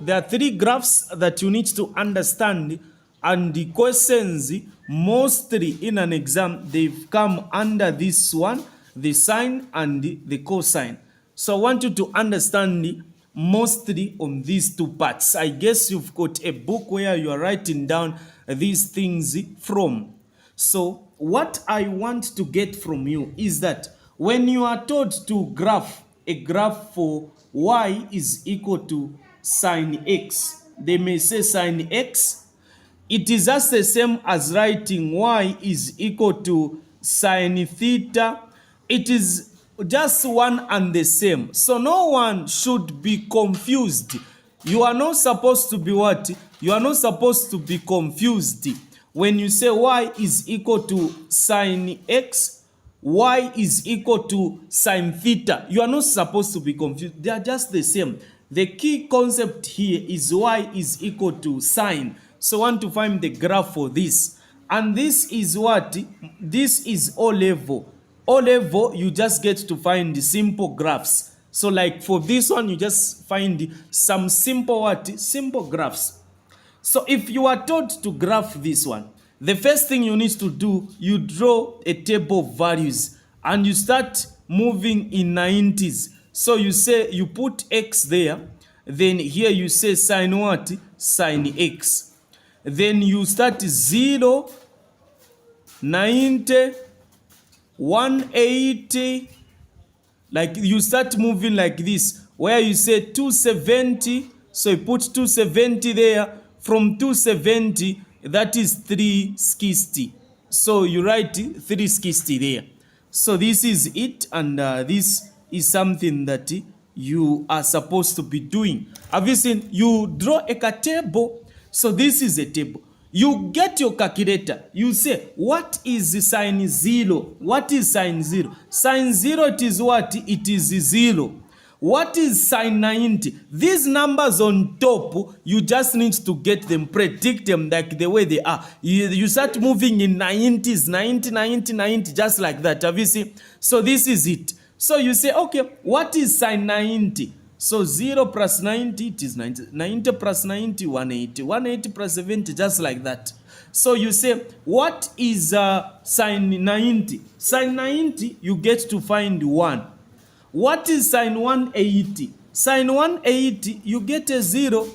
there are three graphs that you need to understand, and the questions mostly in an exam, they've come under this one, the sine and the cosine. So I want you to understand mostly on these two parts. I guess you've got a book where you are writing down these things from. So what I want to get from you is that when you are told to graph a graph for y is equal to sine x, they may say sine x. It is just the same as writing y is equal to sine theta. It is just one and the same. So no one should be confused. You are not supposed to be what? You are not supposed to be confused. When you say y is equal to sine x, y is equal to sine theta, you are not supposed to be confused. They are just the same. The key concept here is y is equal to sine. So I want to find the graph for this. And this is what? This is O level. O level, you just get to find the simple graphs. So like for this one, you just find some simple what? Simple graphs. So if you are told to graph this one, the first thing you need to do, you draw a table of values and you start moving in 90s. So you say, you put x there, then here you say sine what? Sine x. Then you start 0, 90, 180, like you start moving like this, where you say 270, so you put 270 there. From 270, that is 360. So you write 360 there. So this is it, and this is something that you are supposed to be doing. Have you seen? You draw a table. So this is a table. You get your calculator. You say, what is sine 0? What is sine 0? Sine 0, it is what? It is 0. What is sine 90? These numbers on top, you just need to get them, predict them like the way they are. You start moving in 90s, 90, 90, 90, just like that. Have you seen? So this is it. So you say, okay, what is sine 90? So 0 plus 90, it is 90. 90 plus 90, 180. 180 plus 70, just like that. So you say, what is sine 90? Sine 90, you get to find 1. What is sine 180? Sine 180, you get a 0.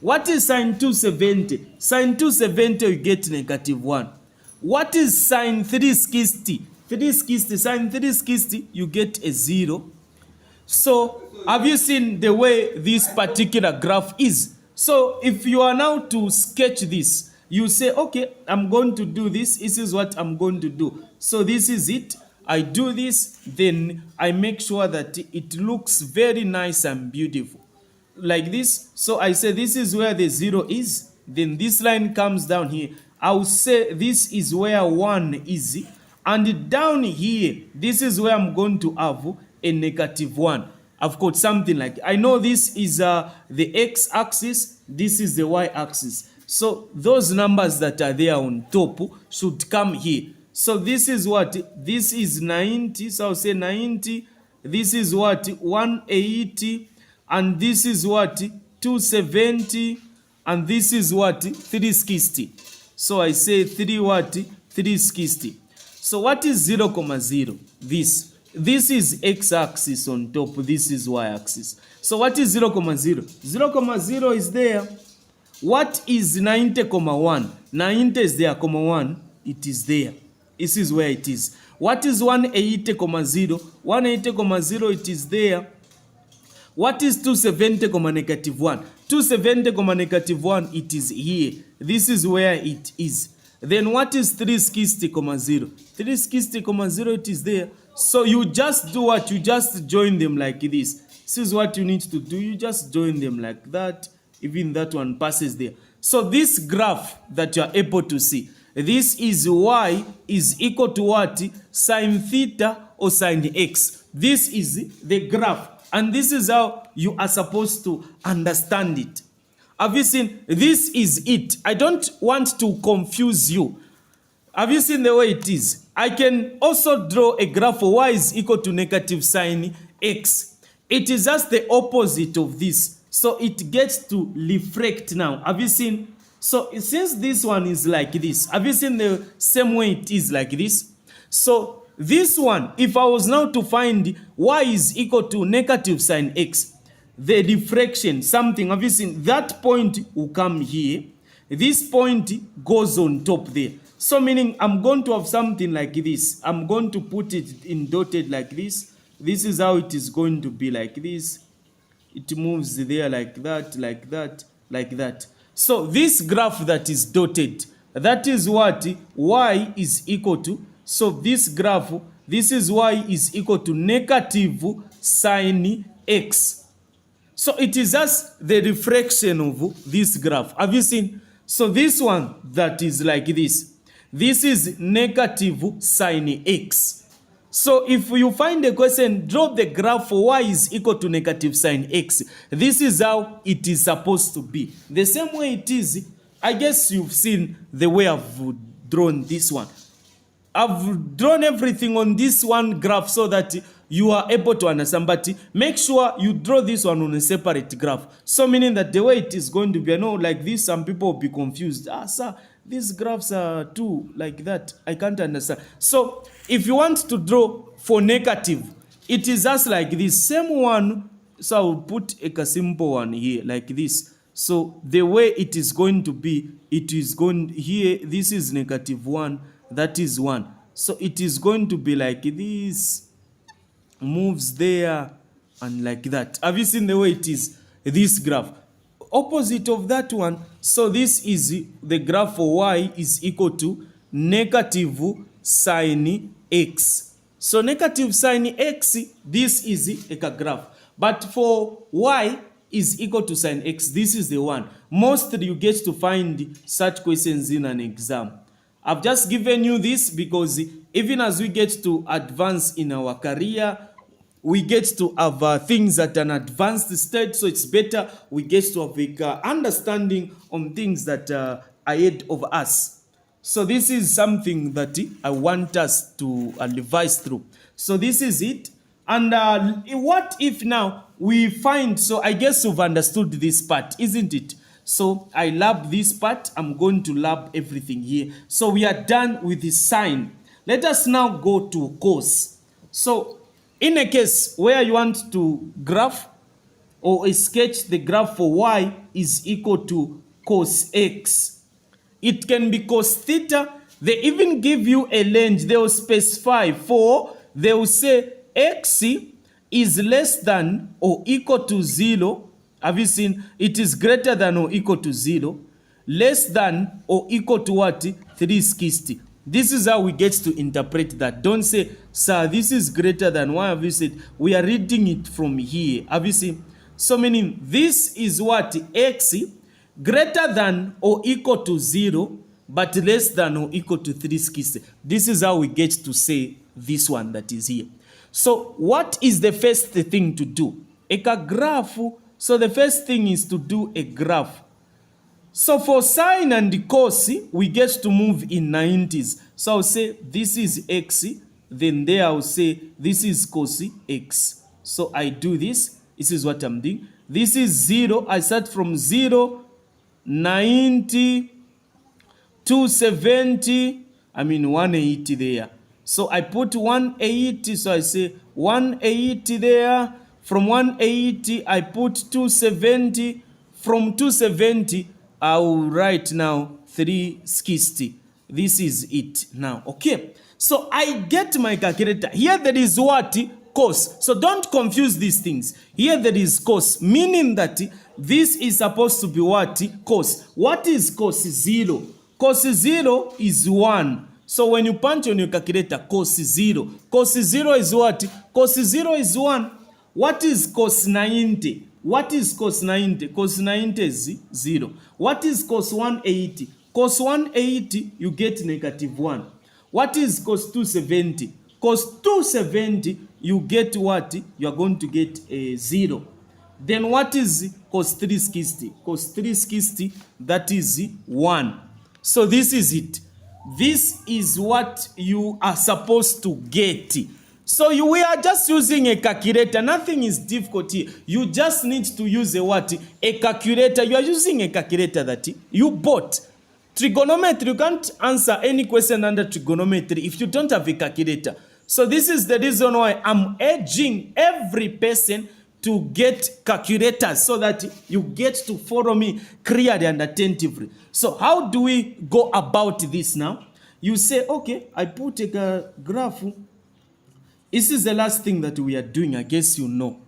What is sine 270? Sine 270, you get negative 1. What is sine 360? 360, sine 360, you get a 0. So, have you seen the way this particular graph is? So, if you are now to sketch this, you say, okay, I'm going to do this. This is what I'm going to do. So, this is it. I do this, then I make sure that it looks very nice and beautiful. Like this. So, I say this is where the 0 is. Then this line comes down here. I'll say this is where 1 is. And down here, this is where I'm going to have a negative 1. I've got something like, I know this is the x-axis, this is the y-axis. So those numbers that are there on top should come here. So this is what? This is 90, so I'll say 90. This is what? 180. And this is what? 270. And this is what? 360. So I say 3 what? 360. So what is 0, 0? This is x-axis on top. This is y-axis. So what is 0, 0? 0, 0 is there. What is 90, 1? 90 is there, 1. It is there. This is where it is. What is 180, 0? 180, 0, it is there. What is 270, negative 1? 270, negative 1, it is here. This is where it is. Then what is 360, 0? 360, 0, it is there. So you just do what? You just join them like this. This is what you need to do. You just join them like that. Even that one passes there. So this graph that you are able to see, this is y is equal to what? Sine theta or sine x. This is the graph. And this is how you are supposed to understand it. Have you seen? This is it. I don't want to confuse you. Have you seen the way it is? I can also draw a graph for y is equal to negative sine x. It is just the opposite of this. So it gets to reflect now. Have you seen? So since this one is like this, have you seen the same way it is like this? So this one, if I was now to find y is equal to negative sine x, the reflection, something, have you seen? That point will come here. This point goes on top there. So meaning I'm going to have something like this. I'm going to put it in dotted like this. This is how it is going to be like this. It moves there like that, like that, like that. So this graph that is dotted, that is what y is equal to. So this graph, this is y is equal to negative sine x. So it is just the reflection of this graph. Have you seen? So this one that is like this is negative sine x. So if you find a question, draw the graph for y is equal to negative sine x. This is how it is supposed to be. The same way it is, I guess you've seen the way I've drawn this one. I've drawn everything on this one graph so that you are able to understand, but make sure you draw this one on a separate graph. So meaning that the way it is going to be, I know like this, some people will be confused. Sir, these graphs are too like that. I can't understand. So if you want to draw for negative, it is just like this same one. So I'll put a simple one here like this. So the way it is going to be, it is going here. This is negative 1. That is 1. So it is going to be like this. Moves there and like that. Have you seen the way it is? This graph. Opposite of that one. So this is the graph for y is equal to negative sine x. So negative sine x, this is a graph. But for y is equal to sine x, this is the one. Mostly you get to find such questions in an exam. I've just given you this because even as we get to advance in our career, we get to have things at an advanced stage, so it's better we get to have a understanding on things that are ahead of us. So this is something that I want us to revise through. So this is it. And what if now we find, so I guess you've understood this part, isn't it? So I lab this part. I'm going to lab everything here. So we are done with the sine. Let us now go to cos. So in a case where you want to graph or sketch the graph for y is equal to cos x. It can be cos theta. They even give you a range. They will specify for, they will say x is less than or equal to 0. Have you seen? It is greater than or equal to 0. Less than or equal to what? 360. This is how we get to interpret that. Don't say, sir, this is greater than. Why have you said? We are reading it from here. Have you seen? So meaning this is what? X greater than or equal to 0, but less than or equal to 360. This is how we get to say this one that is here. So what is the first thing to do? A graph. So the first thing is to do a graph. So for sine and cos, we get to move in 90s. So I'll say this is x, then there I'll say this is cos x. So I do this. This is what I'm doing. This is 0. I start from 0, 90, 270, 180 there. So I put 180, so I say 180 there. From 180, I put 270. From 270, I will write now 360. This is it now. Okay. So I get my calculator. Here there is what? Cos. So don't confuse these things. Here there is cos, meaning that this is supposed to be what? Cos. What is cos 0? Cos 0 is 1. So when you punch on your calculator, cos 0. Cos 0 is what? Cos 0 is 1. What is cos 90? What is cos 90? Cos 90 is 0. What is cos 180? Cos 180, you get negative 1. What is cos 270? Cos 270, you get what? You are going to get a 0. Then what is cos 360? Cos 360, that is 1. So this is it. This is what you are supposed to get. So we are just using a calculator. Nothing is difficult here. You just need to use a what? A calculator. You are using a calculator that you bought. Trigonometry, you can't answer any question under trigonometry if you don't have a calculator. So this is the reason why I'm urging every person to get calculators so that you get to follow me clearly and attentively. So how do we go about this now? You say, okay, I put a graph. This is the last thing that we are doing, I guess you know.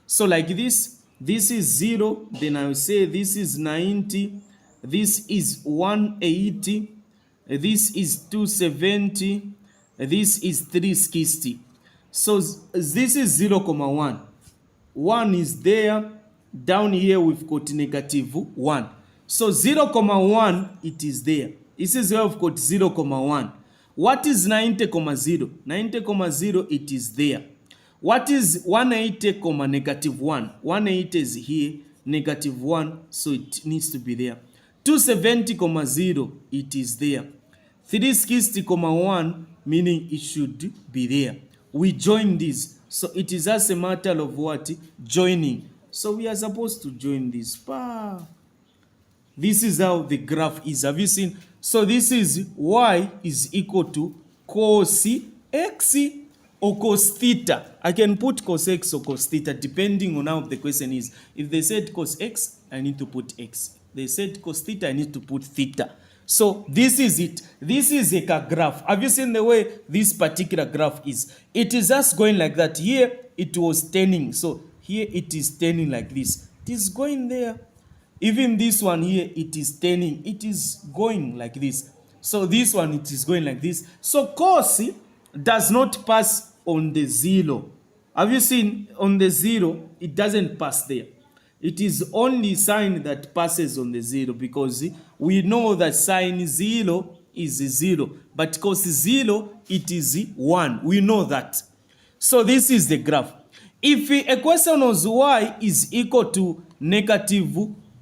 So like this is 0, then I will say this is 90, this is 180, this is 270, this is 360. So this is 0, 1. 1 is there, down here we've got negative 1. So 0, 1, it is there. This is where we've got 0, 1. What is 90, 0? 90, 0, it is there. What is 180, negative 1? 180 is here, negative 1, so it needs to be there. 270, 0, it is there. 360, 1, meaning it should be there. We join this. So it is as a matter of what? Joining. So we are supposed to join this. This is how the graph is. Have you seen? So this is y is equal to cos x or cos theta. I can put cos x or cos theta depending on how the question is. If they said cos x, I need to put x. They said cos theta, I need to put theta. So this is it. This is a graph. Have you seen the way this particular graph is? It is just going like that. Here it was turning. So here it is turning like this. It is going there. Even this one here, it is turning. It is going like this. So this one, it is going like this. So cos does not pass on the 0. Have you seen on the 0? It doesn't pass there. It is only sine that passes on the 0 because we know that sine 0 is 0. But cos 0, it is 1. We know that. So this is the graph. If a question was y is equal to negative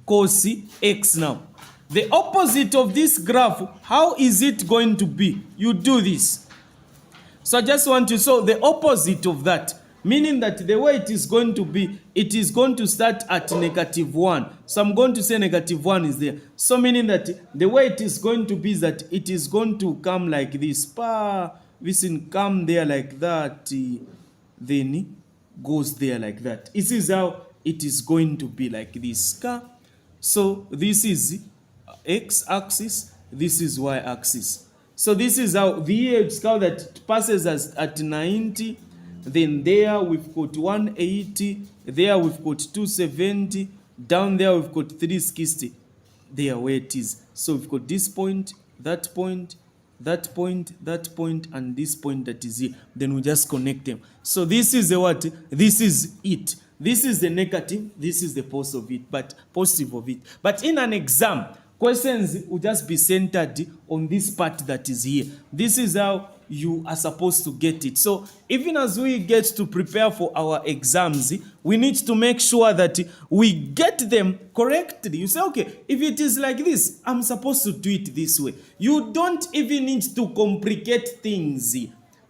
cos x now, the opposite of this graph, how is it going to be? You do this. So I just want to show the opposite of that, meaning that the way it is going to be, it is going to start at negative 1. So I'm going to say negative 1 is there. So meaning that the way it is going to be is that it is going to come like this. This will come there like that, then goes there like that. This is how it is going to be like this. So this is x-axis, this is y-axis. So this is how the scale that passes as at 90. Then there we've got 180. There we've got 270. Down there we've got 360. There where it is. So we've got this point, that point, that point, that point, and this point that is here. Then we just connect them. So this is the what? This is it. This is the negative. This is the positive of it. But in an exam, questions will just be centered on this part that is here. This is how you are supposed to get it. So even as we get to prepare for our exams, we need to make sure that we get them correctly. You say, okay, if it is like this, I'm supposed to do it this way. You don't even need to complicate things.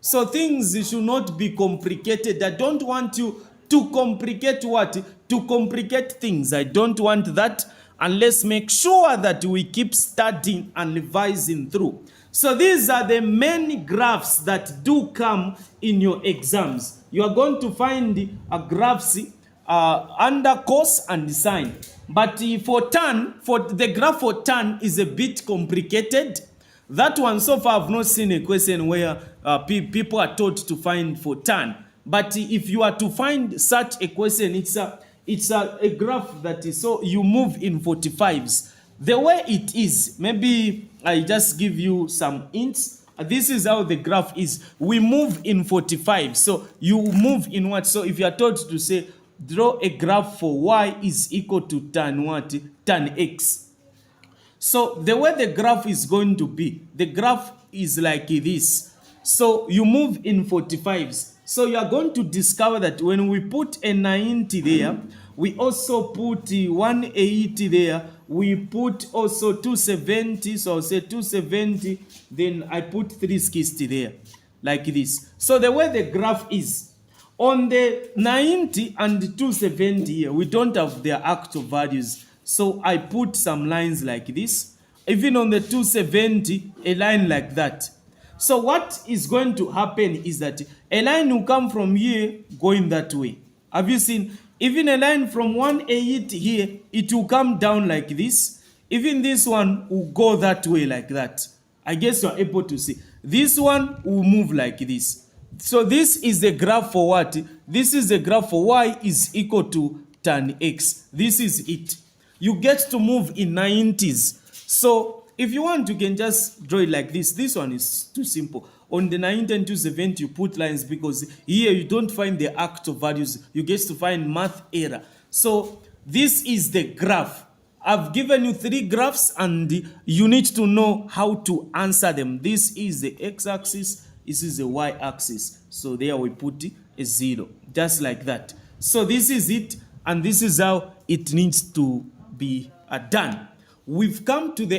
So things should not be complicated. I don't want you to complicate what? To complicate things. I don't want that. And let's make sure that we keep studying and revising through. So these are the main graphs that do come in your exams. You are going to find a graphs under cos and sine. But for tan, for the graph for tan is a bit complicated. That one, so far I've not seen a question where people are taught to find for tan. But if you are to find such a question, it's a graph that is, so you move in 45s. The way it is, maybe I just give you some hints. This is how the graph is. We move in 45. So you move in what? So if you are told to say, draw a graph for y is equal to tan what? Tan x. So the way the graph is going to be, the graph is like this. So you move in 45s. So you are going to discover that when we put a 90 there, we also put 180 there, we put also 270, so I'll say 270, then I put 360 there. like this. So the way the graph is, on the 90 and 270 here, we don't have their actual values. So I put some lines like this. Even on the 270, a line like that. So what is going to happen is that a line will come from here going that way. Have you seen? Even a line from 180 here, it will come down like this. Even this one will go that way like that. I guess you're able to see. This one will move like this. So this is the graph for what? This is the graph for y is equal to tan x. This is it. You get to move in 90s. So if you want, you can just draw it like this. This one is too simple. On the 90 and 270, you put lines because here you don't find the actual values. You get to find math error. So this is the graph. I've given you 3 graphs and you need to know how to answer them. This is the x-axis. This is the y-axis. So there we put a 0, just like that. So this is it, and this is how it needs to be done. We've come to the